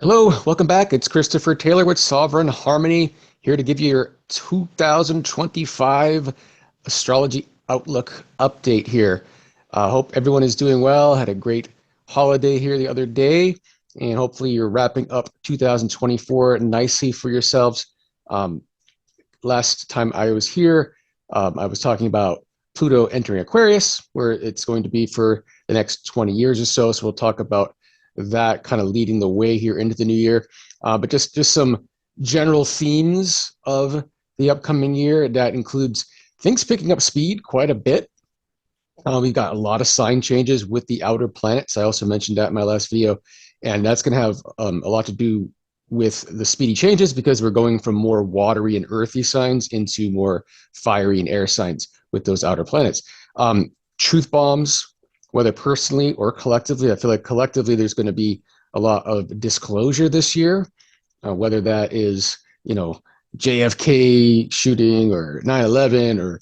Hello, welcome back. It's Christopher Taylor with Sovereign Harmony, here to give you your 2025 astrology outlook update here. Hope everyone is doing well. Had a great holiday here the other day, and hopefully you're wrapping up 2024 nicely for yourselves. Um, Last time I was here, I was talking about Pluto entering Aquarius, where it's going to be for the next 20 years or so. So we'll talk about that kind of leading the way here into the new year. But just some general themes of the upcoming year that includes things picking up speed quite a bit. We've got a lot of sign changes with the outer planets. I also mentioned that in my last video, and that's going to have a lot to do with the speedy changes because we're going from more watery and earthy signs into more fiery and air signs with those outer planets. Truth bombs, whether personally or collectively, I feel like collectively there's going to be a lot of disclosure this year, whether that is, JFK shooting or 9/11 or,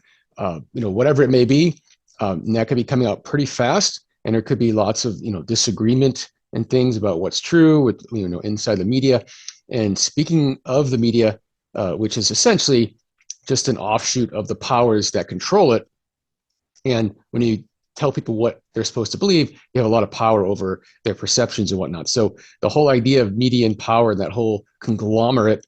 whatever it may be. And that could be coming out pretty fast, and there could be lots of disagreement and things about what's true with inside the media. And speaking of the media, which is essentially just an offshoot of the powers that control it, and when you tell people what they're supposed to believe, you have a lot of power over their perceptions and whatnot. So the whole idea of media and power, that whole conglomerate,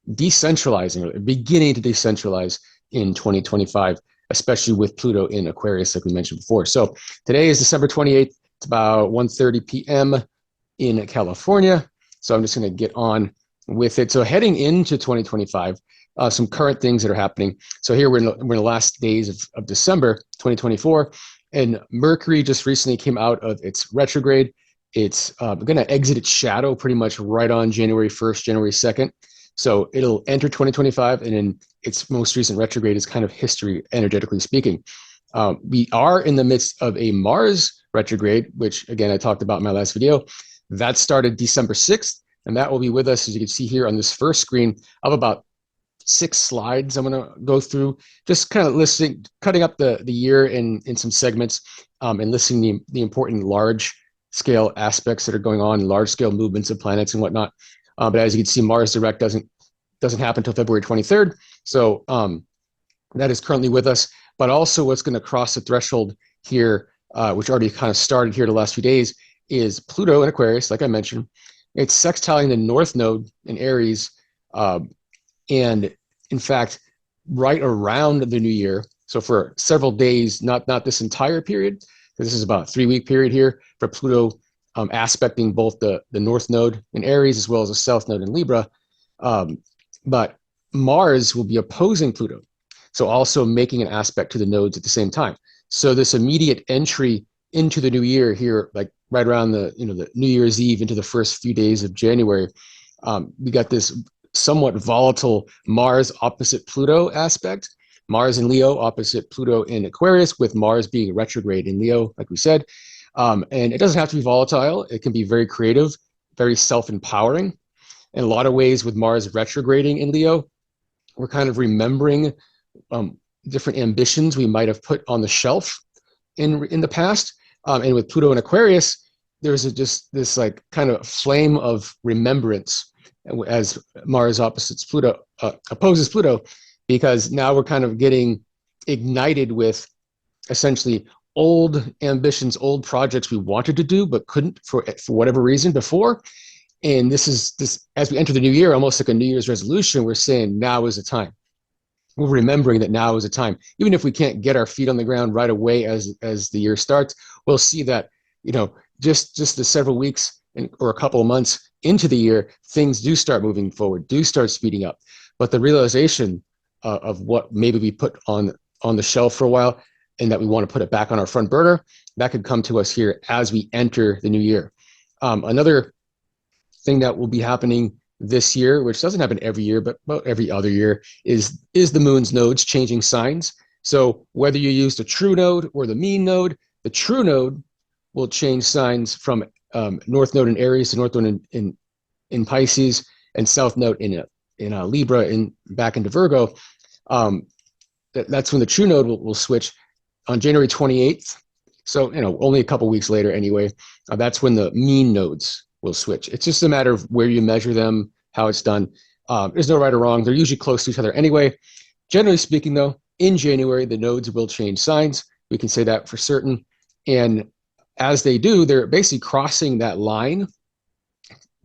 decentralizing or beginning to decentralize in 2025, especially with Pluto in Aquarius, like we mentioned before. So today is December 28th. It's about 1:30 p.m. in California. So I'm just going to get on with it. So heading into 2025, some current things that are happening. So here we're in the last days of December 2024, and Mercury just recently came out of its retrograde. It's going to exit its shadow pretty much right on January 1st, January 2nd. So it'll enter 2025, and in its most recent retrograde is kind of history, energetically speaking. We are in the midst of a Mars retrograde, which again I talked about in my last video. That started December 6th, and that will be with us, as you can see here on this first screen, of about 6 slides I'm going to go through, just kind of listing, cutting up the year in some segments, and listing the important large scale aspects that are going on, large scale movements of planets and whatnot. But as you can see, Mars direct doesn't happen until February 23rd. So that is currently with us. But also what's going to cross the threshold here, which already kind of started here the last few days, is Pluto in Aquarius, like I mentioned. It's sextiling the North Node in Aries. And in fact, right around the new year, so for several days, not this entire period, because this is about a 3-week period here for Pluto aspecting both the North Node in Aries as well as the South Node in Libra. But Mars will be opposing Pluto, so also making an aspect to the nodes at the same time. So this immediate entry into the new year here, like right around the New Year's Eve into the first few days of January, we got this somewhat volatile Mars opposite Pluto aspect. Mars in Leo opposite Pluto in Aquarius, with Mars being retrograde in Leo, like we said. And it doesn't have to be volatile. It can be very creative, very self-empowering. In a lot of ways, with Mars retrograding in Leo, we're kind of remembering different ambitions we might have put on the shelf in the past. And with Pluto in Aquarius, there's just this like kind of flame of remembrance as Mars opposites Pluto, opposes Pluto, because now we're kind of getting ignited with essentially old ambitions, old projects we wanted to do but couldn't for whatever reason before. And this as we enter the new year, almost like a New Year's resolution, we're saying now is the time. We're remembering that now is the time. Even if we can't get our feet on the ground right away as the year starts, we'll see that just the several weeks or a couple of months into the year, things do start moving forward, do start speeding up. But the realization of what maybe we put on the shelf for a while and that we want to put it back on our front burner, that could come to us here as we enter the new year. Another thing that will be happening this year, which doesn't happen every year, but about every other year, is the moon's nodes changing signs. So whether you use the true node or the mean node, the true node will change signs from North Node in Aries to North Node in Pisces, and South Node in Libra back into Virgo. That's when the true node will switch on January 28th. So only a couple weeks later anyway. That's when the mean nodes will switch. It's just a matter of where you measure them, how it's done. There's no right or wrong. They're usually close to each other anyway. Generally speaking, though, in January, the nodes will change signs. We can say that for certain. And as they do, they're basically crossing that line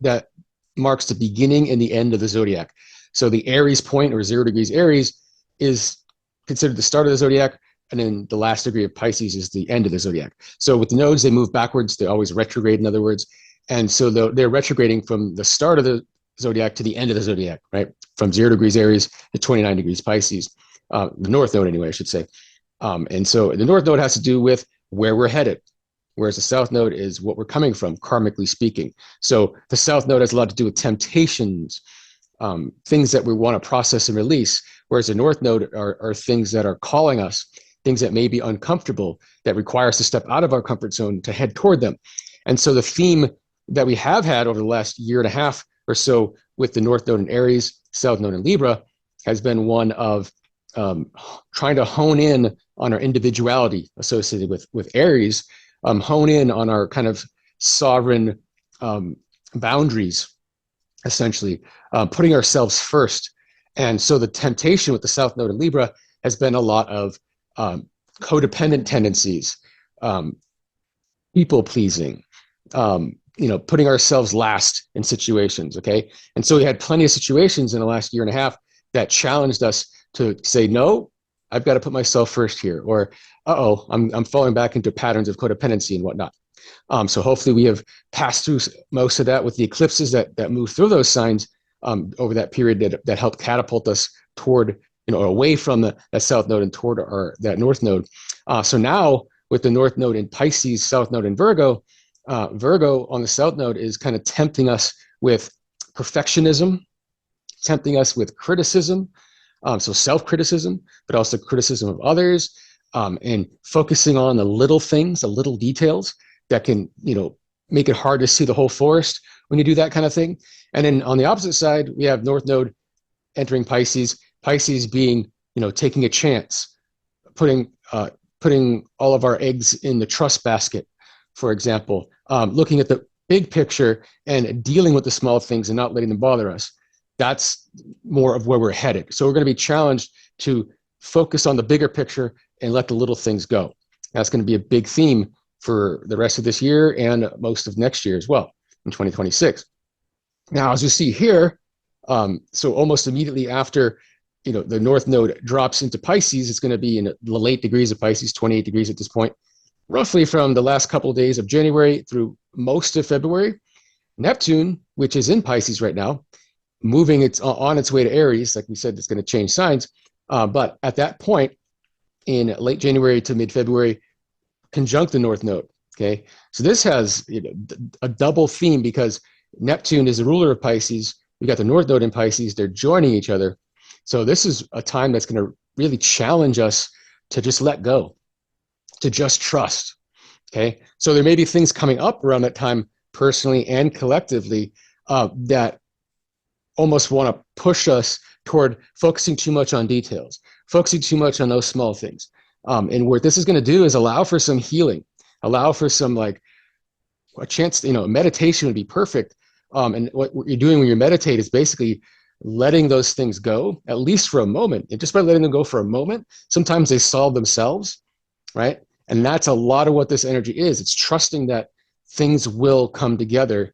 that marks the beginning and the end of the zodiac. So the Aries point, or 0 degrees Aries, is considered the start of the zodiac, and then the last degree of Pisces is the end of the zodiac. So with the nodes, they move backwards. They always retrograde, in other words. And so they're retrograding from the start of the zodiac to the end of the zodiac, right? From 0 degrees Aries to 29 degrees Pisces, the North Node anyway, I should say. And so the North Node has to do with where we're headed, whereas the South Node is what we're coming from, karmically speaking. So the South Node has a lot to do with temptations, things that we want to process and release, whereas the North Node are things that are calling us, things that may be uncomfortable, that require us to step out of our comfort zone to head toward them. And so the theme that we have had over the last year and a half or so with the North Node in Aries, South Node in Libra, has been one of trying to hone in on our individuality associated with Aries, hone in on our kind of sovereign boundaries, essentially, putting ourselves first. And so the temptation with the South Node in Libra has been a lot of codependent tendencies, people pleasing, putting ourselves last in situations, okay? And so we had plenty of situations in the last year and a half that challenged us to say, no, I've got to put myself first here, or, I'm falling back into patterns of codependency and whatnot. So hopefully we have passed through most of that with the eclipses that move through those signs over that period that helped catapult us toward, away from that South Node and toward that North Node. So now with the North Node in Pisces, South Node in Virgo, Virgo on the South Node is kind of tempting us with perfectionism, tempting us with criticism, so self-criticism, but also criticism of others, and focusing on the little things, the little details that can, make it hard to see the whole forest when you do that kind of thing. And then on the opposite side, we have North Node entering Pisces, Pisces being, taking a chance, putting all of our eggs in the trust basket, for example, looking at the big picture and dealing with the small things and not letting them bother us. That's more of where we're headed. So we're going to be challenged to focus on the bigger picture and let the little things go. That's going to be a big theme for the rest of this year and most of next year as well, in 2026. Now, as you see here, so almost immediately after, the North Node drops into Pisces, it's going to be in the late degrees of Pisces, 28 degrees at this point, roughly from the last couple of days of January through most of February. Neptune, which is in Pisces right now, moving on its way to Aries, like we said, it's going to change signs. But at that point, in late January to mid-February, conjunct the North Node. Okay, so this has a double theme because Neptune is the ruler of Pisces. We got the North Node in Pisces. They're joining each other. So this is a time that's going to really challenge us to just let go, to just trust. Okay, so there may be things coming up around that time, personally and collectively, that almost want to push us toward focusing too much on details, focusing too much on those small things. And what this is going to do is allow for some healing, allow for some a chance, meditation would be perfect. And what you're doing when you meditate is basically letting those things go, at least for a moment. And just by letting them go for a moment, sometimes they solve themselves, right? And that's a lot of what this energy is. It's trusting that things will come together,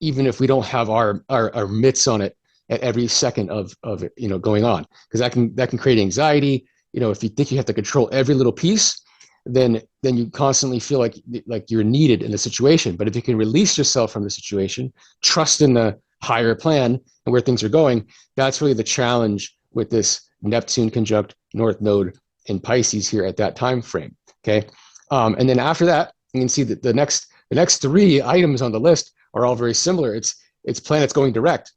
even if we don't have our mitts on it at every second of it, going on, because that can create anxiety. If you think you have to control every little piece, then you constantly feel like you're needed in the situation. But if you can release yourself from the situation, trust in the higher plan and where things are going, that's really the challenge with this Neptune conjunct North Node in Pisces here at that time frame. Okay, and then after that, you can see that the next three items on the list are all very similar. It's planets going direct.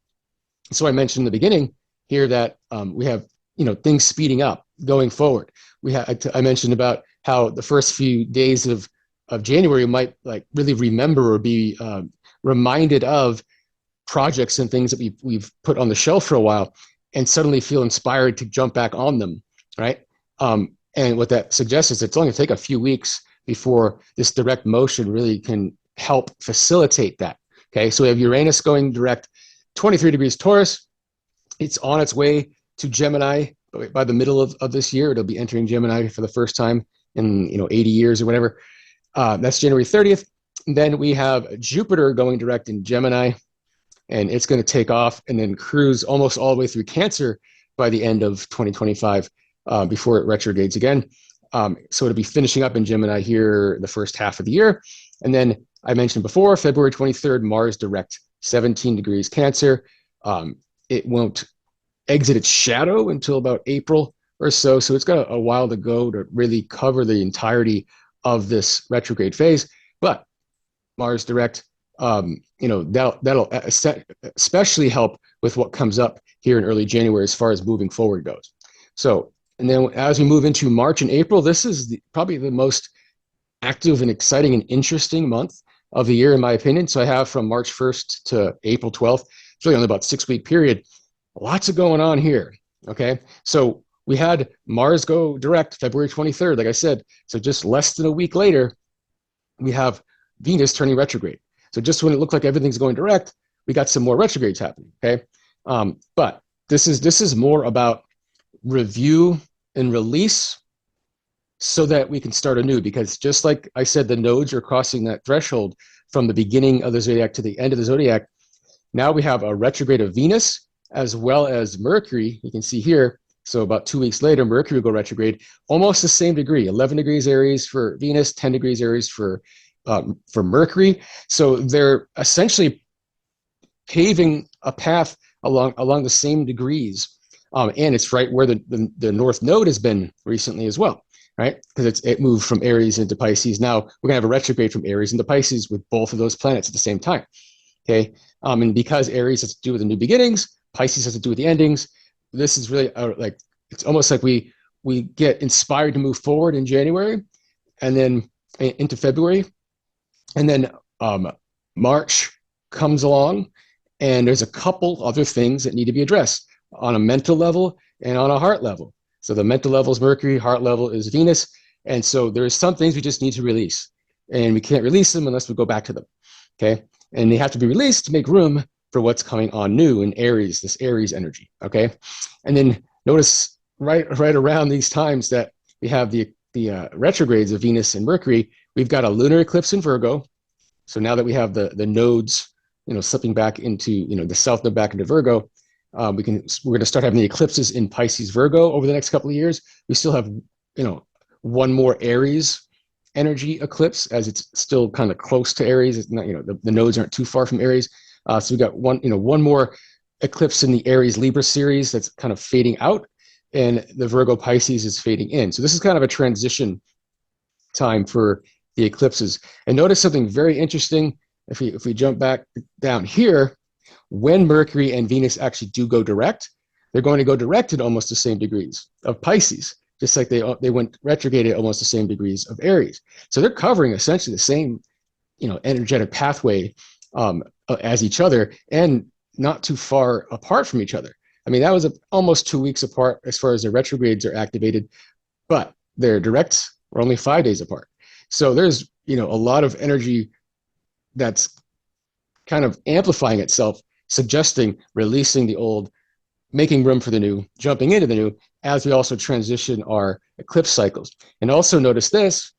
So I mentioned in the beginning here that we have things speeding up going forward. I mentioned about how the first few days of January might really remember or be reminded of projects and things that we've put on the shelf for a while, and suddenly feel inspired to jump back on them, right? And what that suggests is it's only going to take a few weeks before this direct motion really can help facilitate that. Okay, so we have Uranus going direct 23 degrees Taurus. It's on its way to Gemini by the middle of this year. It'll be entering Gemini for the first time in 80 years or whatever. That's January 30th. And then we have Jupiter going direct in Gemini, and it's going to take off and then cruise almost all the way through Cancer by the end of 2025 before it retrogrades again. So it'll be finishing up in Gemini here the first half of the year. And then I mentioned before, February 23rd, Mars direct 17 degrees Cancer. It won't exit its shadow until about April or so. So it's got a while to go to really cover the entirety of this retrograde phase. But Mars direct, that'll especially help with what comes up here in early January as far as moving forward goes. So, and then as we move into March and April, this is probably the most active and exciting and interesting month of the year, in my opinion. So I have from March 1st to April 12th. It's really only about a 6-week period. Lots of going on here. Okay. So we had Mars go direct February 23rd, like I said. So just less than a week later, we have Venus turning retrograde. So just when it looked like everything's going direct, we got some more retrogrades happening. Okay. But this is more about review and release so that we can start anew, because just like I said, the nodes are crossing that threshold from the beginning of the zodiac to the end of the zodiac. Now we have a retrograde of Venus as well as Mercury. You can see here. So about 2 weeks later, Mercury will go retrograde, almost the same degree, 11 degrees Aries for Venus, 10 degrees Aries for Mercury. So they're essentially paving a path along the same degrees. And it's right where the North Node has been recently as well, right? Because it moved from Aries into Pisces. Now we're going to have a retrograde from Aries into Pisces with both of those planets at the same time, okay? And because Aries has to do with the new beginnings, Pisces has to do with the endings, this is really like, it's almost like we get inspired to move forward in January and then into February. And then March comes along and there's a couple other things that need to be addressed on a mental level and on a heart level. So the mental level is Mercury, heart level is Venus. And so there's some things we just need to release, and we can't release them unless we go back to them, okay? And they have to be released to make room for what's coming on new in Aries, this Aries energy, okay? And then notice right around these times that we have the retrogrades of Venus and Mercury, we've got a lunar eclipse in Virgo. So now that we have the nodes, slipping back into, the south node back into Virgo, we're going to start having the eclipses in Pisces, Virgo over the next couple of years. We still have, one more Aries energy eclipse, as it's still kind of close to Aries. It's not, the nodes aren't too far from Aries. So we got one more eclipse in the Aries Libra series that's kind of fading out, and the Virgo Pisces is fading in. So this is kind of a transition time for the eclipses. And notice something very interesting. If we jump back down here, when Mercury and Venus actually do go direct, they're going to go direct at almost the same degrees of Pisces, just like they went retrograde at almost the same degrees of Aries. So they're covering essentially the same, energetic pathway as each other, and not too far apart from each other. I mean, that was almost 2 weeks apart as far as the retrogrades are activated, but their directs were only 5 days apart. So there's, a lot of energy that's kind of amplifying itself, suggesting releasing the old, making room for the new, jumping into the new, as we also transition our eclipse cycles. And also notice this,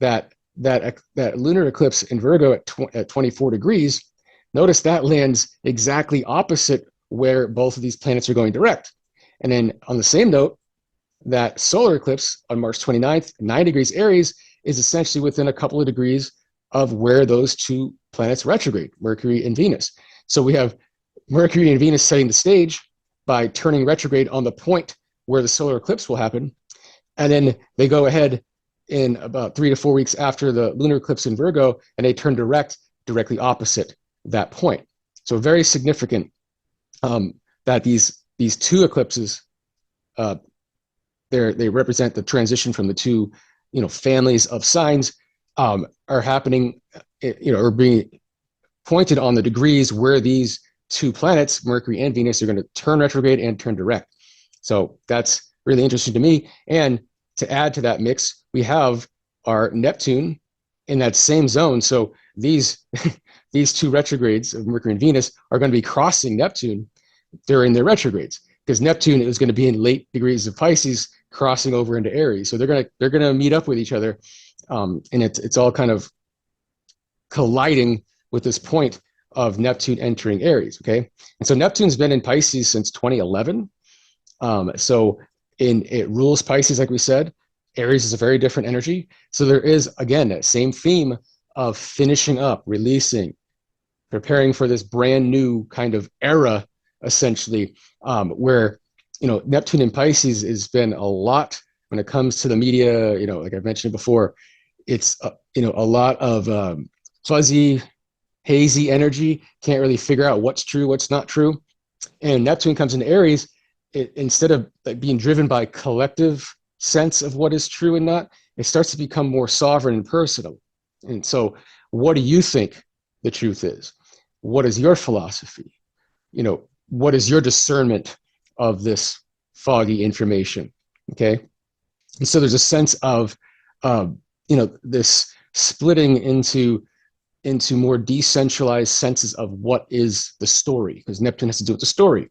that lunar eclipse in Virgo at 24 degrees, notice that lands exactly opposite where both of these planets are going direct. And then on the same note, that solar eclipse on March 29th, 9 degrees Aries, is essentially within a couple of degrees of where those two planets retrograde, Mercury and Venus. So we have Mercury and Venus setting the stage by turning retrograde on the point where the solar eclipse will happen. And then they go ahead in about 3 to 4 weeks after the lunar eclipse in Virgo, and they turn directly opposite that point. So very significant that these two eclipses, they represent the transition from the two, families of signs are happening, or being pointed on the degrees where these two planets, Mercury and Venus, are going to turn retrograde and turn direct. So that's really interesting to me. And to add to that mix, we have our Neptune in that same zone. So these these two retrogrades of Mercury and Venus are going to be crossing Neptune during their retrogrades, because Neptune is going to be in late degrees of Pisces, crossing over into Aries. So they're gonna meet up with each other, and it's all kind of colliding with this point of Neptune entering Aries. Okay, and so Neptune's been in Pisces since 2011. So it rules Pisces, like we said. Aries is a very different energy. So there is, again, that same theme of finishing up, releasing, preparing for this brand new kind of era, essentially, where, Neptune in Pisces has been a lot when it comes to the media, like I've mentioned before. It's, a lot of fuzzy, hazy energy, can't really figure out what's true, what's not true. And Neptune comes into Aries, instead of like being driven by collective sense of what is true and not, it starts to become more sovereign and personal. And so, what do you think the truth is? What is your philosophy? What is your discernment of this foggy information? Okay. And so there's a sense of, this splitting into more decentralized senses of what is the story, because Neptune has to do with the story,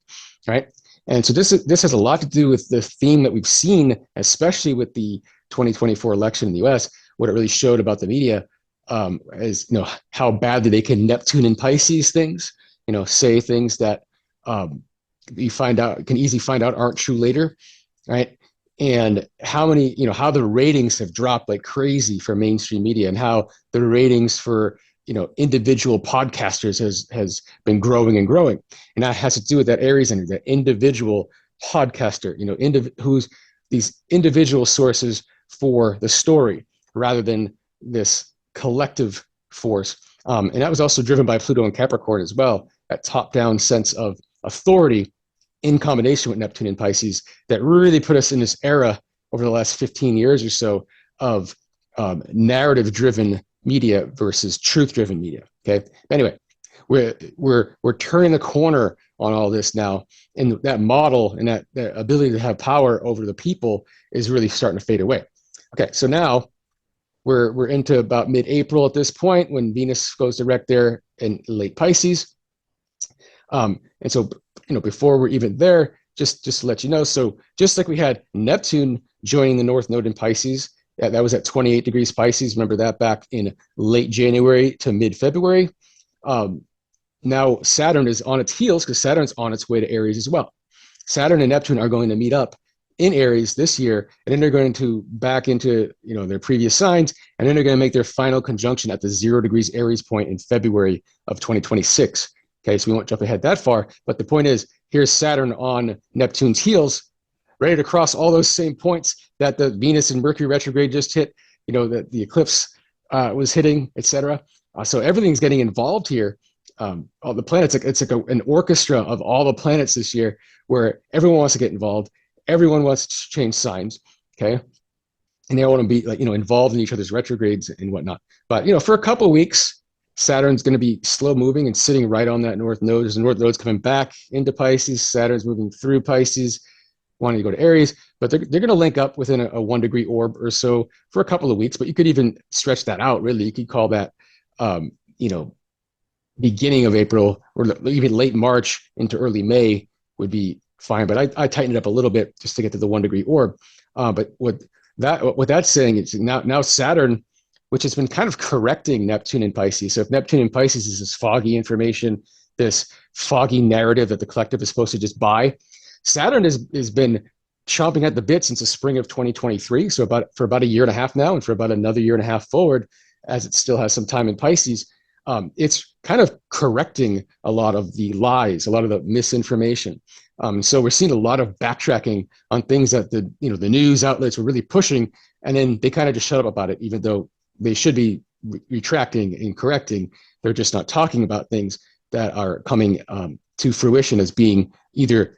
right? And so this has a lot to do with the theme that we've seen, especially with the 2024 election in the U.S. What it really showed about the media is, how badly they can Neptune and Pisces things, say things that you can easily find out aren't true later, right? And how the ratings have dropped like crazy for mainstream media, and how the ratings for individual podcasters has been growing and growing. And that has to do with that Aries energy, that individual podcaster, who's these individual sources for the story rather than this collective force. And that was also driven by Pluto and Capricorn as well, that top-down sense of authority in combination with Neptune and Pisces that really put us in this era over the last 15 years or so of narrative-driven media versus truth-driven media. Okay. Anyway, we're turning the corner on all this now, and that model and that ability to have power over the people is really starting to fade away. Okay, so now we're into about mid-April at this point, when Venus goes direct there in late Pisces. And so before we're even there, just to let you know, so just like we had Neptune joining the North Node in Pisces. That was at 28 degrees Pisces. Remember that back in late January to mid-February. Now Saturn is on its heels, because Saturn's on its way to Aries as well. Saturn and Neptune are going to meet up in Aries this year, and then they're going to back into their previous signs, and then they're going to make their final conjunction at the 0 degrees Aries point in February of 2026. Okay, so we won't jump ahead that far, but the point is, here's Saturn on Neptune's heels, ready to cross all those same points that the Venus and Mercury retrograde just hit, that the eclipse was hitting, etc. So everything's getting involved here. All the planets, it's like an orchestra of all the planets this year, where everyone wants to get involved. Everyone wants to change signs, okay? And they all want to be involved in each other's retrogrades and whatnot. But, for a couple of weeks, Saturn's going to be slow moving and sitting right on that North Node. The North Node's coming back into Pisces. Saturn's moving through Pisces, wanting to go to Aries, but they're going to link up within a 1 degree orb or so for a couple of weeks. But you could even stretch that out, really. You could call that, beginning of April, or even late March into early May would be fine. But I tightened it up a little bit just to get to the 1 degree orb. But what that's saying is now Saturn, which has been kind of correcting Neptune and Pisces. So if Neptune and Pisces is this foggy information, this foggy narrative that the collective is supposed to just buy, Saturn has been chomping at the bit since the spring of 2023. So for about a year and a half now, and for about another year and a half forward, as it still has some time in Pisces, it's kind of correcting a lot of the lies, a lot of the misinformation. So we're seeing a lot of backtracking on things that the news outlets were really pushing, and then they kind of just shut up about it, even though they should be retracting and correcting. They're just not talking about things that are coming to fruition as being either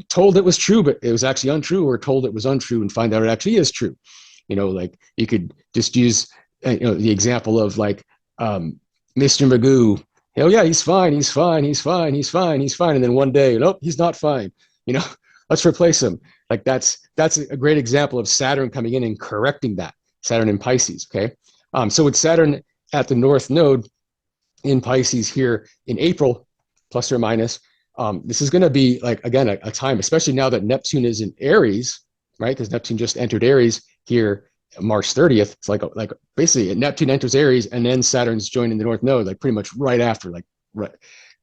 told it was true, but it was actually untrue, or told it was untrue and find out it actually is true. Like you could just use, the example of like Mr. Magoo. Oh yeah, he's fine. And then one day, nope, he's not fine. Let's replace him. Like that's a great example of Saturn coming in and correcting that. Saturn in Pisces. Okay. So with Saturn at the North Node, in Pisces here in April, plus or minus. This is going to be like, again, a time, especially now that Neptune is in Aries, right? Because Neptune just entered Aries here March 30th. It's like basically Neptune enters Aries and then Saturn's joining the North Node, like pretty much right after, like right,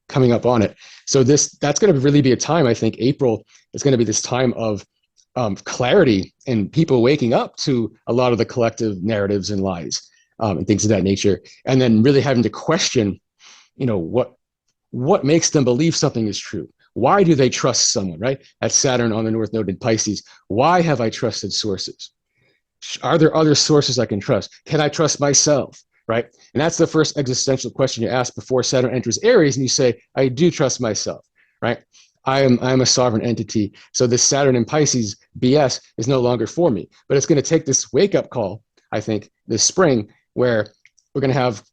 coming up on it. So that's going to really be a time, I think April is going to be this time of clarity and people waking up to a lot of the collective narratives and lies and things of that nature. And then really having to question, what makes them believe something is true? Why do they trust someone, right? That's Saturn on the North Node in Pisces. Why have I trusted sources? Are there other sources I can trust? Can I trust myself, right? And that's the first existential question you ask before Saturn enters Aries, and you say, I do trust myself, right? I am a sovereign entity. So this Saturn in Pisces BS is no longer for me. But it's going to take this wake-up call, I think, this spring, where we're going to have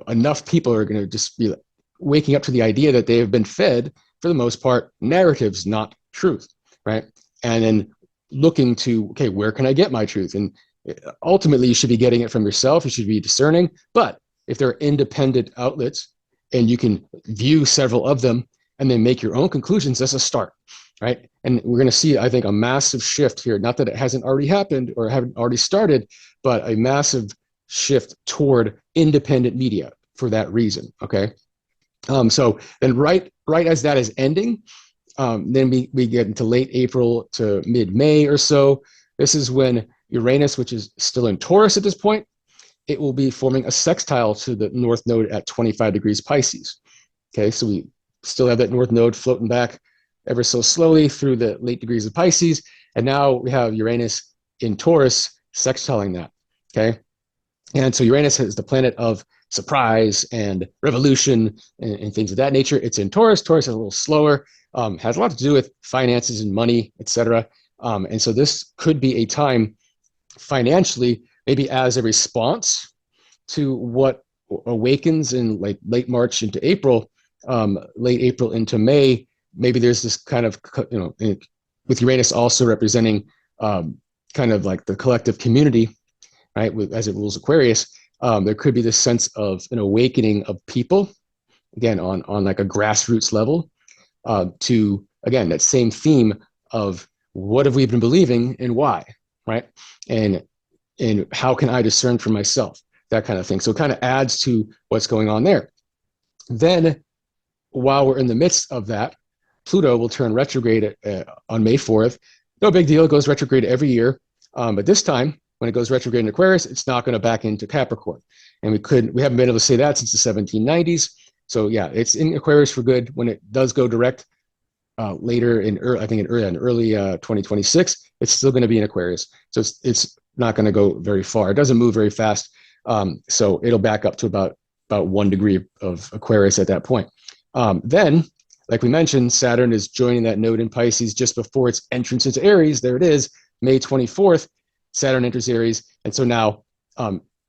enough people are going to just be waking up to the idea that they have been fed, for the most part, narratives, not truth, right? And then looking to, okay, where can I get my truth? And ultimately, you should be getting it from yourself. You should be discerning. But if there are independent outlets and you can view several of them and then make your own conclusions, that's a start, right? And we're going to see, I think, a massive shift here. Not that it hasn't already happened or haven't already started, but a massive shift toward independent media for that reason, okay? So then right as that is ending, then we get into late April to mid-May or so. This is when Uranus, which is still in Taurus at this point, it will be forming a sextile to the North Node at 25 degrees Pisces. Okay, so we still have that North Node floating back ever so slowly through the late degrees of Pisces. And now we have Uranus in Taurus sextiling that. Okay, and so Uranus is the planet of surprise and revolution and things of that nature. It's in Taurus. Taurus is a little slower, has a lot to do with finances and money, etc. And so this could be a time financially, maybe as a response to what awakens in like late March into April, late April into May. Maybe there's this kind of, with Uranus also representing kind of like the collective community, right, as it rules Aquarius. There could be this sense of an awakening of people, again, on like a grassroots level, to, again, that same theme of what have we been believing and why, right? And how can I discern for myself, that kind of thing. So it kind of adds to what's going on there. Then, while we're in the midst of that, Pluto will turn retrograde on May 4th. No big deal, it goes retrograde every year. But this time, when it goes retrograde in Aquarius, it's not going to back into Capricorn. And we haven't been able to say that since the 1790s. So yeah, it's in Aquarius for good. When it does go direct later in early 2026, it's still going to be in Aquarius. So it's not going to go very far. It doesn't move very fast. So it'll back up to about 1 degree of Aquarius at that point. Then, like we mentioned, Saturn is joining that node in Pisces just before its entrance into Aries. There it is, May 24th. Saturn enters Aries, and so now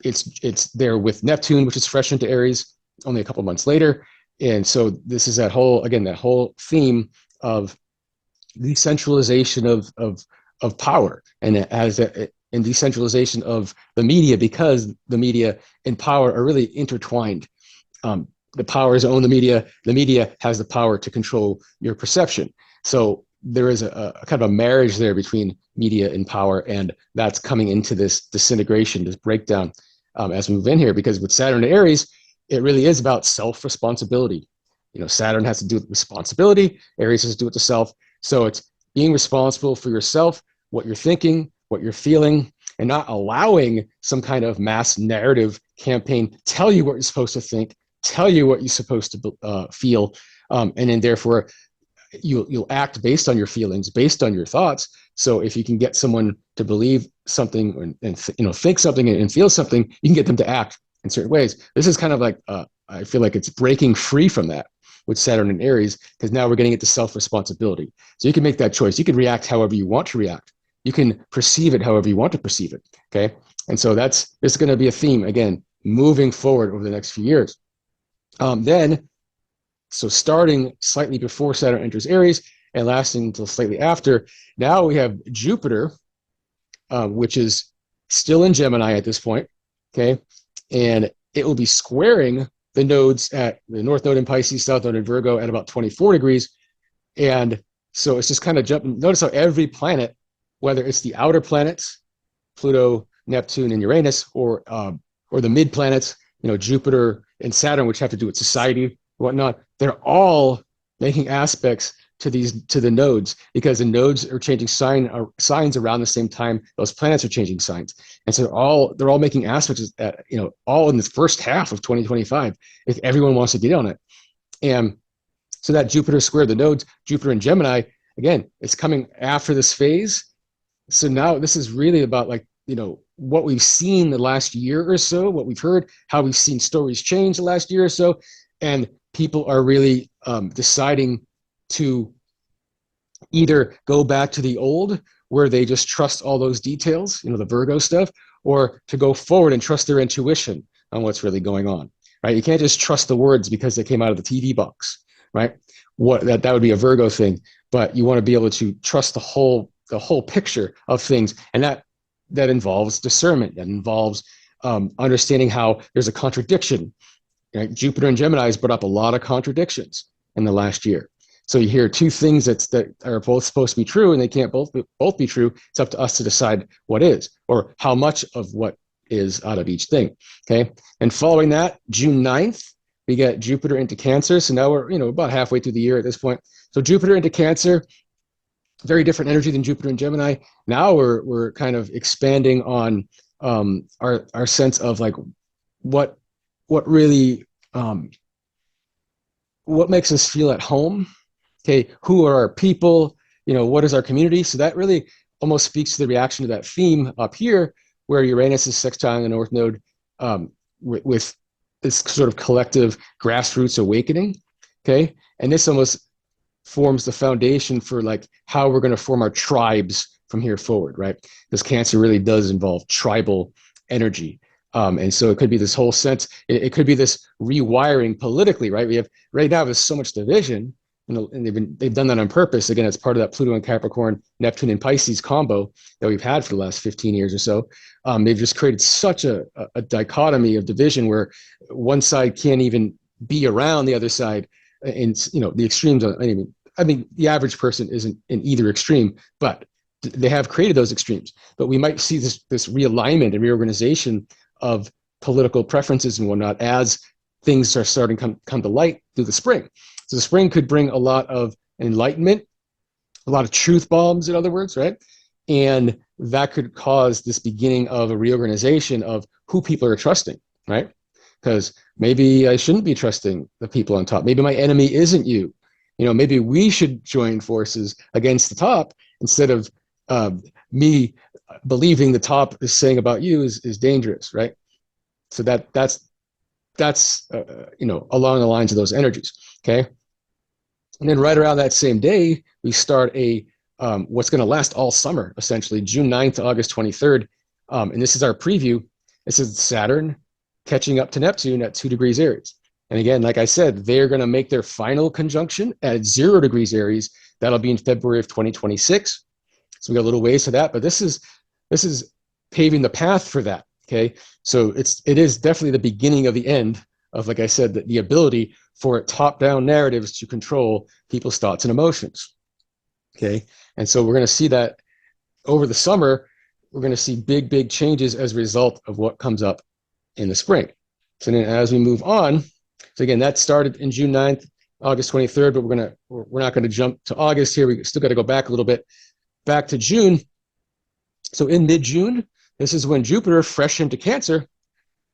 it's there with Neptune, which is fresh into Aries, only a couple months later. And so this is that whole theme of decentralization of power, and and decentralization of the media, because the media and power are really intertwined. The powers own the media. The media has the power to control your perception. So there is a kind of a marriage there between media and power, and that's coming into this disintegration, this breakdown as we move in here. Because with Saturn and Aries, it really is about self-responsibility. Saturn has to do with responsibility. Aries has to do with the self. So it's being responsible for yourself, what you're thinking, what you're feeling, and not allowing some kind of mass narrative campaign tell you what you're supposed to think, tell you what you're supposed to feel, and then therefore you'll act based on your feelings, based on your thoughts. So if you can get someone to believe something and think something and feel something, you can get them to act in certain ways. This is kind of like I feel like it's breaking free from that with Saturn and Aries, because now we're getting into self-responsibility. So you can make that choice. You can react however you want to react. You can perceive it however you want to perceive it. Okay, and so this is going to be a theme again moving forward over the next few years. So starting slightly before Saturn enters Aries and lasting until slightly after, now we have Jupiter, which is still in Gemini at this point, okay? And it will be squaring the nodes at the North Node in Pisces, South Node in Virgo at about 24 degrees. And so it's just kind of jumping. Notice how every planet, whether it's the outer planets, Pluto, Neptune, and Uranus, or the mid planets, Jupiter and Saturn, which have to do with society and whatnot, they're all making aspects to the nodes, because the nodes are changing signs around the same time those planets are changing signs. And so they're all making aspects at, all in the first half of 2025, if everyone wants to get on it. And so that Jupiter square the nodes, Jupiter in Gemini, again, it's coming after this phase. So now this is really about what we've seen the last year or so, what we've heard, how we've seen stories change the last year or so. And people are really deciding to either go back to the old, where they just trust all those details, the Virgo stuff, or to go forward and trust their intuition on what's really going on, right? You can't just trust the words because they came out of the TV box, right? That would be a Virgo thing, but you want to be able to trust the whole picture of things, and that involves discernment. That involves understanding how there's a contradiction. Right? Jupiter and Gemini has brought up a lot of contradictions in the last year. So you hear two things that are both supposed to be true, and they can't both be true. It's up to us to decide what is, or how much of what is out of each thing. Okay. And following that, June 9th, we get Jupiter into Cancer. So now we're, about halfway through the year at this point. So Jupiter into Cancer, very different energy than Jupiter and Gemini. Now we're kind of expanding on our sense of what really what makes us feel at home. Okay, who are our people? What is our community? So that really almost speaks to the reaction to that theme up here, where Uranus is sextiling the North Node with this sort of collective grassroots awakening. Okay, and this almost forms the foundation for how we're going to form our tribes from here forward, right? Because Cancer really does involve tribal energy. And so it could be this whole sense, it could be this rewiring politically, right? We have right now, there's so much division, and they've done that on purpose. Again, it's part of that Pluto and Capricorn, Neptune and Pisces combo that we've had for the last 15 years or so. They've just created such a dichotomy of division where one side can't even be around the other side. And the extremes. I mean, the average person isn't in either extreme, but they have created those extremes. But we might see this realignment and reorganization of political preferences and whatnot as things are starting to come to light through the spring. So the spring could bring a lot of enlightenment, a lot of truth bombs, in other words, right? And that could cause this beginning of a reorganization of who people are trusting, right? Because maybe I shouldn't be trusting the people on top. Maybe my enemy isn't you. Maybe we should join forces against the top instead of me believing the top is saying about you is dangerous, right? So that's along the lines of those energies, okay? And then right around that same day, we start what's going to last all summer, essentially, June 9th to August 23rd. And this is our preview. This is Saturn catching up to Neptune at 2 degrees Aries. And again, like I said, they're going to make their final conjunction at 0 degrees Aries. That'll be in February of 2026. So we got a little ways to that, but this is paving the path for that. Okay, so it is definitely the beginning of the end of, like I said, the ability for top-down narratives to control people's thoughts and emotions. Okay, and so we're going to see that over the summer. We're going to see big changes as a result of what comes up in the spring. So then, as we move on, so again, that started in June 9th, August 23rd, but we're not going to jump to August here. We still got to go back a little bit, back to June. So in mid-June, this is when Jupiter, fresh into Cancer,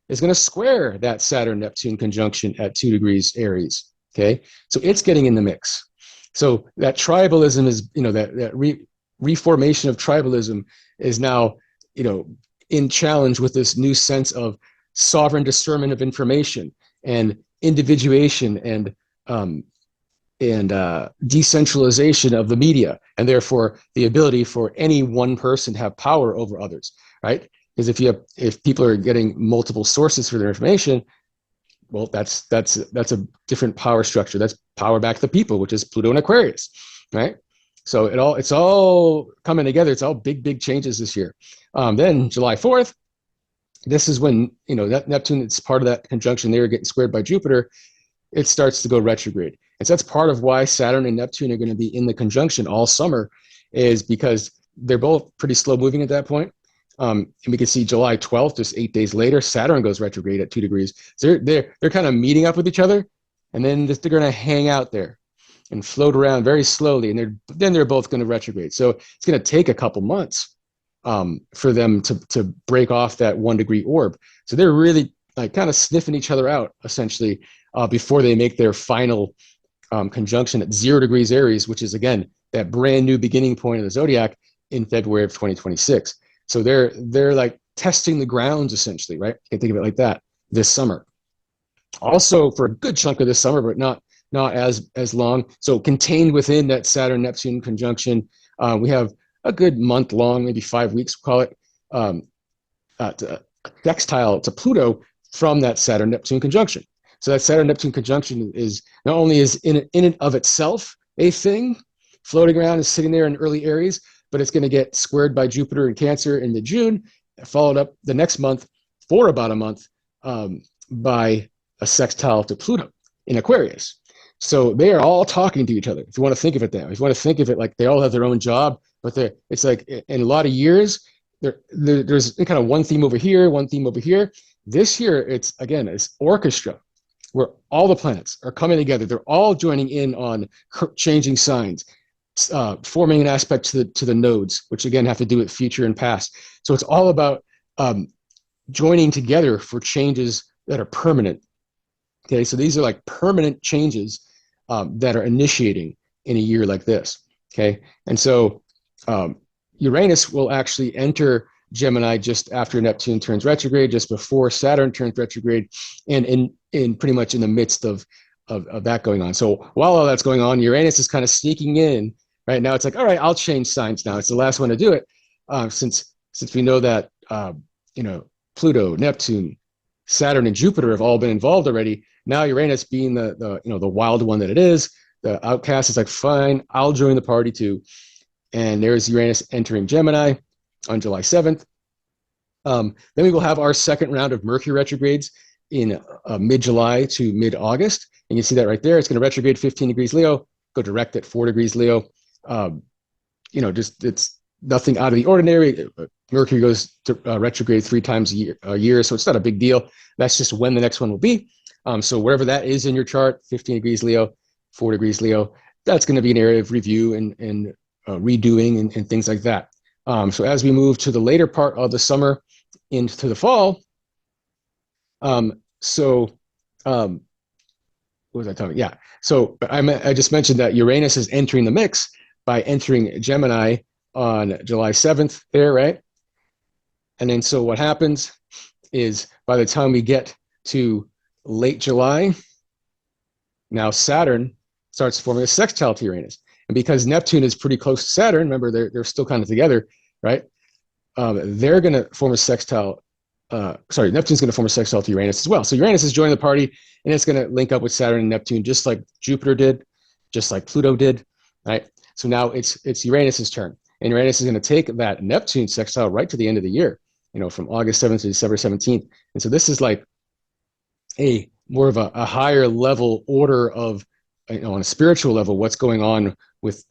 is going to square that Saturn-Neptune conjunction at 2 degrees Aries. Okay, so it's getting in the mix. So that tribalism is, that reformation of tribalism is now, in challenge with this new sense of sovereign discernment of information and individuation and decentralization of the media, and therefore the ability for any one person to have power over others, right? Because if people are getting multiple sources for their information, well, that's a different power structure. That's power back to the people, which is Pluto and Aquarius, right? So it's all coming together. It's all big changes this year. Then July 4th, this is when, that Neptune, it's part of that conjunction there getting squared by Jupiter, it starts to go retrograde. And so that's part of why Saturn and Neptune are going to be in the conjunction all summer, is because they're both pretty slow moving at that point. And we can see July 12th, just 8 days later, Saturn goes retrograde at 2 degrees. So they're kind of meeting up with each other, and then they're going to hang out there and float around very slowly. And then they're both going to retrograde. So it's going to take a couple months for them to break off that 1 degree orb. So they're really like kind of sniffing each other out essentially before they make their final conjunction at 0 degrees Aries, which is again that brand new beginning point of the zodiac in February of 2026. So they're like testing the grounds essentially, right? You can think of it like that this summer. Also for a good chunk of this summer, but not as long. So contained within that Saturn Neptune conjunction, we have a good month long, maybe 5 weeks, we'll call it, sextile to Pluto from that Saturn Neptune conjunction. So that Saturn Neptune conjunction is not only is in and of itself a thing floating around and sitting there in early Aries, but it's going to get squared by Jupiter in Cancer in mid-June, followed up the next month for about a month by a sextile to Pluto in Aquarius. So they are all talking to each other. If you want to think of it that way, if you want to think of it like they all have their own job, but it's like in a lot of years, there's kind of one theme over here, one theme over here. This year, it's orchestra, where all the planets are coming together. They're all joining in on changing signs, forming an aspect to the nodes, which again have to do with future and past. So it's all about joining together for changes that are permanent. Okay, so these are like permanent changes that are initiating in a year like this. Okay, and so Uranus will actually enter Gemini just after Neptune turns retrograde, just before Saturn turns retrograde, and in pretty much in the midst of that going on. So while all that's going on, Uranus is kind of sneaking in. Right now, it's like, all right, I'll change signs now. It's the last one to do it, since we know that Pluto, Neptune, Saturn, and Jupiter have all been involved already. Now Uranus, being the wild one that it is, the outcast, is like, fine, I'll join the party too. And there's Uranus entering Gemini on July 7th. Then we will have our second round of Mercury retrogrades in mid-July to mid-August. And you see that right there. It's going to retrograde 15 degrees Leo, go direct at 4 degrees Leo. It's nothing out of the ordinary. Mercury goes to retrograde 3 times a year, so it's not a big deal. That's just when the next one will be. So wherever that is in your chart, 15 degrees Leo, 4 degrees Leo, that's going to be an area of review and redoing and things like that. So as we move to the later part of the summer into the fall, what was I talking? Yeah. So I just mentioned that Uranus is entering the mix by entering Gemini on July 7th there, right? And then so what happens is by the time we get to late July, now Saturn starts forming a sextile to Uranus. And because Neptune is pretty close to Saturn, remember they're still kind of together, right? They're going to form a sextile. Neptune's going to form a sextile to Uranus as well. So Uranus is joining the party, and it's going to link up with Saturn and Neptune, just like Jupiter did, just like Pluto did, right? So now it's Uranus's turn, and Uranus is going to take that Neptune sextile right to the end of the year, from August 7th to December 17th. And so this is like a more of a higher level order of, on a spiritual level, what's going on with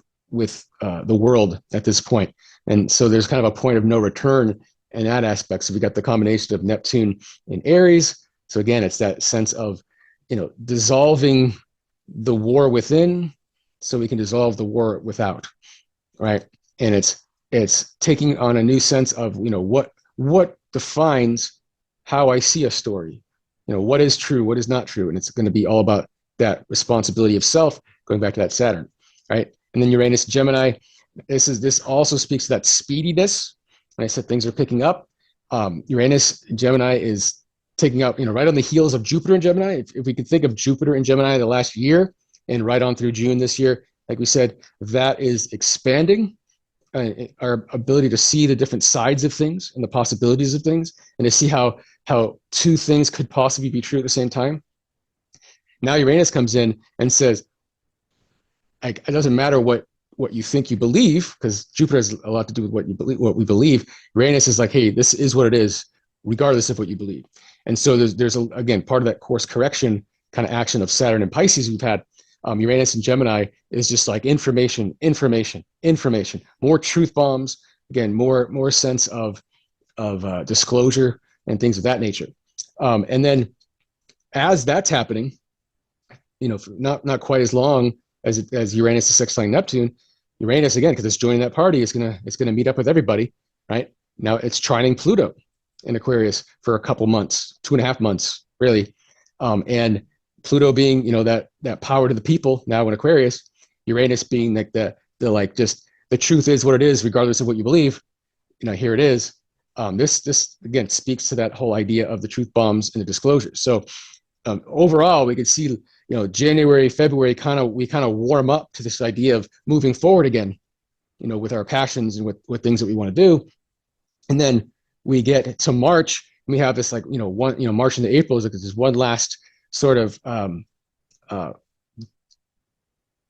the world at this point. And so there's kind of a point of no return in that aspect. So we got the combination of Neptune and Aries. So again, it's that sense of, dissolving the war within so we can dissolve the war without, right? And it's taking on a new sense of, what defines how I see a story, what is true, what is not true. And it's going to be all about that responsibility of self, going back to that Saturn, right? And then Uranus, Gemini, this also speaks to that speediness. And I said things are picking up. Uranus, Gemini is taking up, right on the heels of Jupiter and Gemini. If we could think of Jupiter and Gemini the last year and right on through June this year, like we said, that is expanding our ability to see the different sides of things and the possibilities of things, and to see how two things could possibly be true at the same time. Now Uranus comes in and says, it doesn't matter what you think you believe, because Jupiter has a lot to do with what we believe. Uranus is like, hey, this is what it is. regardless of what you believe. And so again, part of that course correction kind of action of Saturn and Pisces we've had. Uranus and Gemini is just like information, more truth bombs. Again, more sense of disclosure and things of that nature. And then as that's happening, for not quite as long as Uranus is sextiling Neptune, Uranus, again, because it's joining that party, it's gonna meet up with everybody, right? Now it's trining Pluto in Aquarius for a couple months, 2.5 months, really. And Pluto being, that power to the people now in Aquarius, Uranus being like just the truth is what it is, regardless of what you believe. Here it is. This again speaks to that whole idea of the truth bombs and the disclosures. So overall, we could see, January, February, we kind of warm up to this idea of moving forward again, with our passions and with things that we want to do. And then we get to March, and we have this March into April is like this one last sort of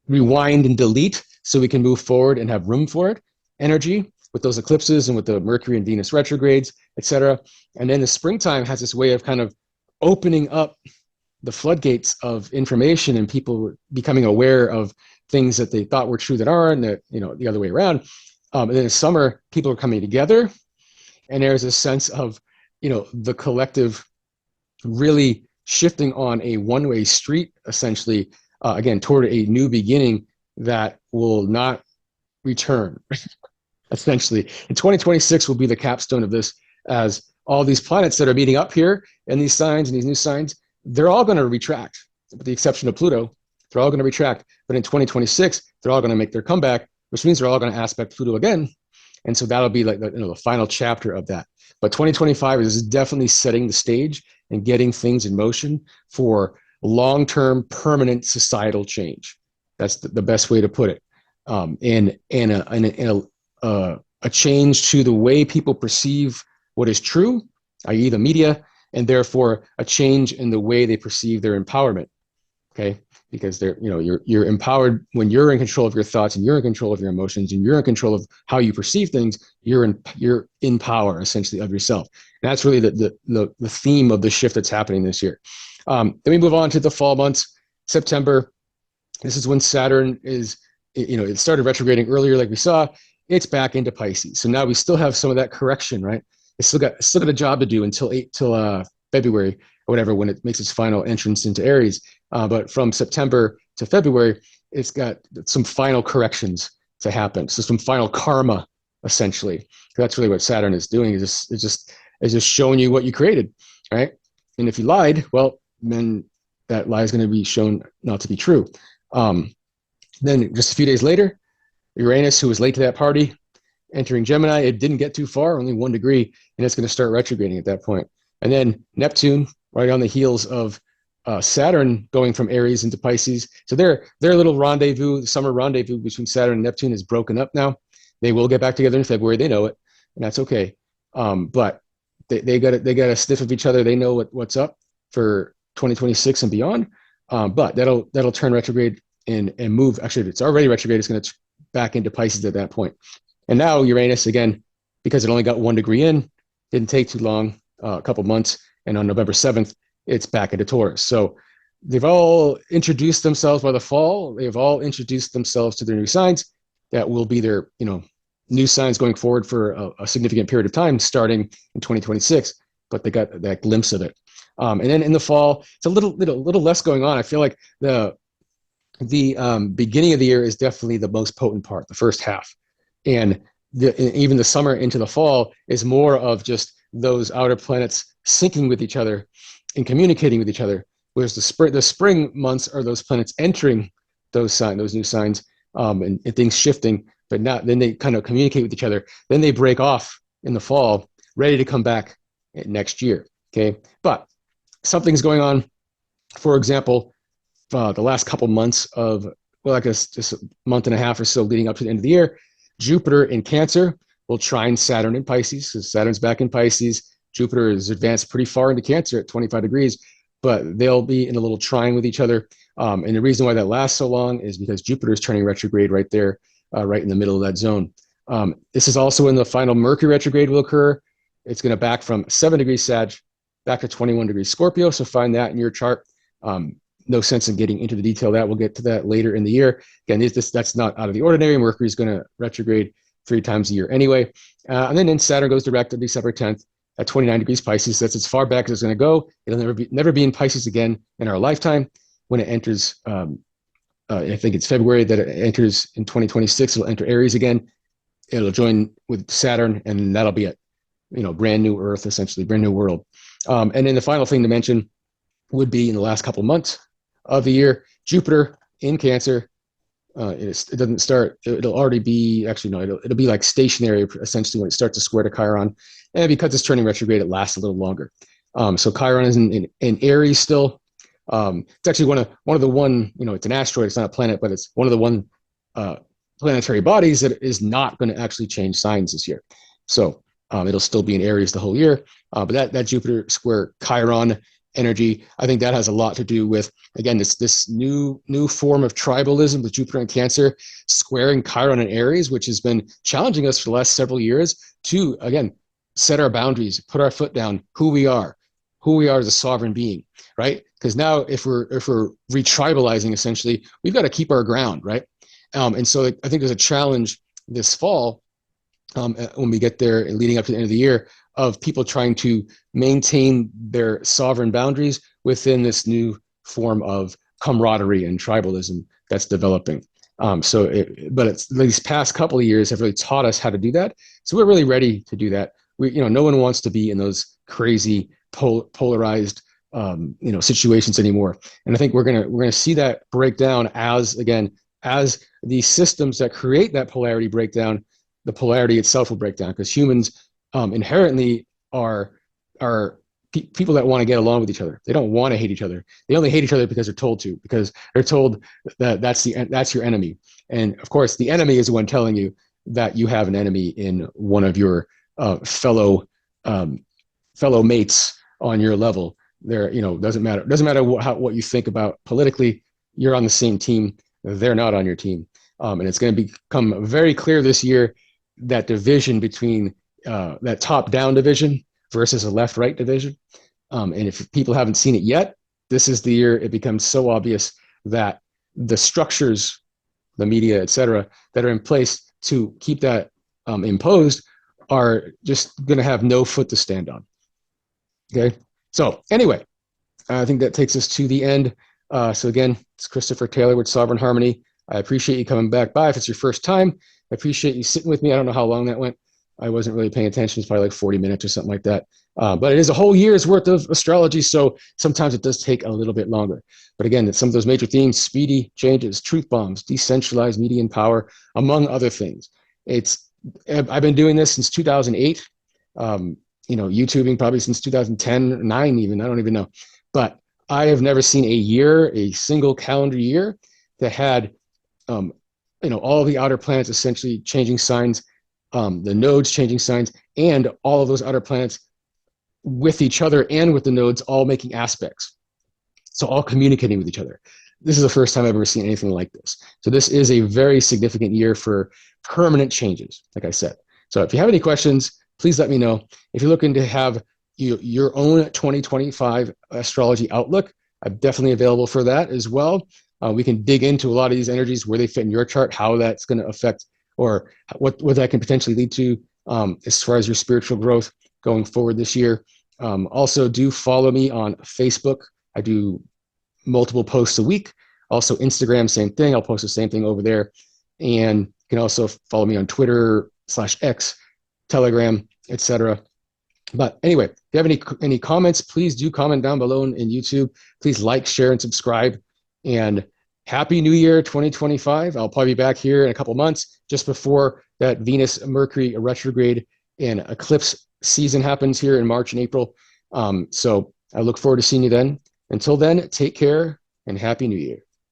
rewind and delete so we can move forward and have room for it energy with those eclipses and with the Mercury and Venus retrogrades, etc. And then the springtime has this way of kind of opening up the floodgates of information and people becoming aware of things that they thought were true that aren't, that, the other way around. And then in summer, people are coming together, and there's a sense of, the collective really shifting on a one-way street, essentially, again, toward a new beginning that will not return, essentially. And 2026 will be the capstone of this, as all these planets that are meeting up here and these signs and these new signs, they're all going to retract, with the exception of Pluto. They're all going to retract. But in 2026, they're all going to make their comeback, which means they're all going to aspect Pluto again. And so that'll be like the final chapter of that. But 2025 is definitely setting the stage and getting things in motion for long-term, permanent societal change. That's the best way to put it. And a change to the way people perceive what is true, i.e. the media, and therefore a change in the way they perceive their empowerment. Okay, because you're empowered when you're in control of your thoughts and you're in control of your emotions and you're in control of how you perceive things. You're in power, essentially, of yourself. And that's really the theme of the shift that's happening this year. Then we move on to the fall months. September, this is when Saturn is, it started retrograding earlier, like we saw. It's back into Pisces. So now we still have some of that correction, right? It's still got a job to do until February or whatever, when it makes its final entrance into Aries. But from September to February, it's got some final corrections to happen. So some final karma, essentially. That's really what Saturn is doing. It's just showing you what you created, right? And if you lied, well, then that lie is going to be shown not to be true. Then just a few days later, Uranus, who was late to that party, entering Gemini, it didn't get too far, only 1 degree, and it's going to start retrograding at that point. And then Neptune, right on the heels of Saturn going from Aries into Pisces. So their little rendezvous, the summer rendezvous between Saturn and Neptune is broken up now. They will get back together in February. They know it, and that's okay. But they got a sniff of each other. They know what's up for 2026 and beyond. But that'll turn retrograde and move. Actually, it's already retrograde. It's going to back into Pisces at that point. And now Uranus, again, because it only got 1 degree in, didn't take too long, a couple months, and on November 7th, it's back into Taurus. So they've all introduced themselves by the fall. They've all introduced themselves to their new signs that will be their, new signs going forward for a significant period of time, starting in 2026. But they got that glimpse of it. And then in the fall, it's a little less going on. I feel like the beginning of the year is definitely the most potent part, the first half. And even the summer into the fall is more of just those outer planets syncing with each other and communicating with each other. Whereas the spring months are those planets entering those new signs, and things shifting, but not, then they kind of communicate with each other. Then they break off in the fall, ready to come back next year. Okay. But something's going on. For example, the last couple months of, well, I guess just a month and a half or so leading up to the end of the year, Jupiter in Cancer will trine Saturn in Pisces. So Saturn's back in Pisces. Jupiter is advanced pretty far into Cancer at 25 degrees, but they'll be in a little trine with each other. And the reason why that lasts so long is because Jupiter is turning retrograde right there, right in the middle of that zone. This is also when the final Mercury retrograde will occur it's going to back from 7 degrees Sag back to 21 degrees Scorpio. So find that in your chart. No sense in getting into the detail of that. We'll get to that later in the year. Again, that's not out of the ordinary. Mercury is going to retrograde 3 times a year anyway. And then Saturn goes direct on December 10th at 29 degrees Pisces. That's as far back as it's going to go. It'll never be in Pisces again in our lifetime. When it enters, I think it's February that it enters in 2026. It'll enter Aries again. It'll join with Saturn, and that'll be it. Brand new Earth, essentially, brand new world. And then the final thing to mention would be in the last couple of months of the year, Jupiter in Cancer. It doesn't start. It'll already be it'll be like stationary essentially when it starts to square to Chiron, and because it's turning retrograde, it lasts a little longer. So Chiron is in Aries still. It's actually one of the it's an asteroid. It's not a planet, but it's one of the planetary bodies that is not going to actually change signs this year. So it'll still be in Aries the whole year. But that Jupiter square Chiron energy, I think that has a lot to do with, again, this new form of tribalism with Jupiter and Cancer squaring Chiron and Aries, which has been challenging us for the last several years to, again, set our boundaries, put our foot down, who we are as a sovereign being, right? Because now if we're retribalizing, essentially, we've got to keep our ground, right? And so I think there's a challenge this fall when we get there and leading up to the end of the year of people trying to maintain their sovereign boundaries within this new form of camaraderie and tribalism that's developing. But these past couple of years have really taught us how to do that. So we're really ready to do that. No one wants to be in those crazy polarized situations anymore. And I think we're gonna see that break down as the systems that create that polarity break down. The polarity itself will break down because humans inherently are people that want to get along with each other. They don't want to hate each other. They only hate each other because they're told to, because they're told that that's your enemy. And of course, the enemy is the one telling you that you have an enemy in one of your fellow mates on your level. There, doesn't matter what you think about politically. You're on the same team. They're not on your team, and it's going to become very clear this year that division between that top-down division versus a left-right division. And if people haven't seen it yet, this is the year it becomes so obvious that the structures, the media, et cetera, that are in place to keep that imposed are just going to have no foot to stand on. Okay. So anyway, I think that takes us to the end. So again, it's Christopher Taylor with Sovereign Harmony. I appreciate you coming back by. If it's your first time, I appreciate you sitting with me. I don't know how long that went. I wasn't really paying attention. It's probably like 40 minutes or something like that. But it is a whole year's worth of astrology, so sometimes it does take a little bit longer. But again, some of those major themes: speedy changes, truth bombs, decentralized media and power, among other things. I've been doing this since 2008. YouTubing probably since 2010, 9 even. I don't even know. But I have never seen a single calendar year that had all the outer planets essentially changing signs, the nodes changing signs, and all of those outer planets with each other and with the nodes all making aspects. So all communicating with each other. This is the first time I've ever seen anything like this. So this is a very significant year for permanent changes, like I said. So if you have any questions, please let me know. If you're looking to have your own 2025 astrology outlook, I'm definitely available for that as well. We can dig into a lot of these energies, where they fit in your chart, how that's going to affect, or what that can potentially lead to as far as your spiritual growth going forward this year. Also, do follow me on Facebook. I do multiple posts a week. Also, Instagram, same thing. I'll post the same thing over there. And you can also follow me on Twitter/X, Telegram, etc. But anyway, if you have any comments, please do comment down below in YouTube. Please like, share, and subscribe. And Happy New Year 2025. I'll probably be back here in a couple months, just before that Venus-Mercury retrograde and eclipse season happens here in March and April. So I look forward to seeing you then. Until then, take care and Happy New Year.